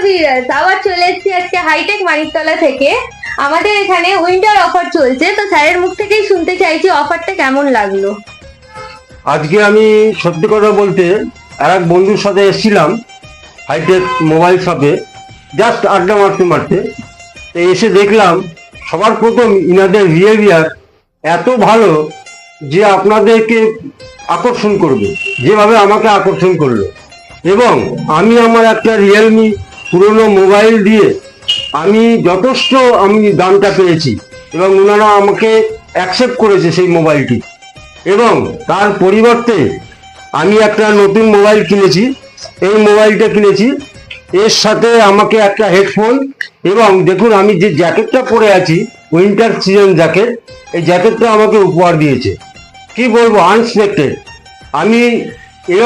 Viewers, আবার চলে এসেছি আজকে হাইটেক মানিকতলা থেকে। আমাদের এখানে উইন্টার অফার চলছে, তো স্যারের মুখ থেকেই শুনতে চাইছি অফারটা কেমন লাগলো। আজকে আমি সত্যি কথা বলতে আর এক বন্ধুর সাথে এসেছিলাম হাইটেক মোবাইল শপে, জাস্ট আড্ডা মারতে মারতে। তো এসে দেখলাম সবার প্রথম ইনাদের বিহেভিয়ার এত ভালো যে আপনাদেরকে আকর্ষণ করবে, যেভাবে আমাকে আকর্ষণ করলো। এবং আমি আমার একটা রিয়েলমি পুরনো মোবাইল দিয়ে আমি যথেষ্ট দামটা পেয়েছি এবং ওনারা আমাকে অ্যাকসেপ্ট করেছে সেই মোবাইলটি। এবং তার পরিবর্তে আমি একটা নতুন মোবাইল কিনেছি। এই মোবাইলটা কিনেছি, এর সাথে আমাকে একটা হেডফোন এবং দেখুন আমি যে জ্যাকেটটা পরে আছি, উইন্টার সিজন জ্যাকেট, এই জ্যাকেটটা আমাকে উপহার দিয়েছে। কি বলবো, আনএক্সপেক্টেড। আমি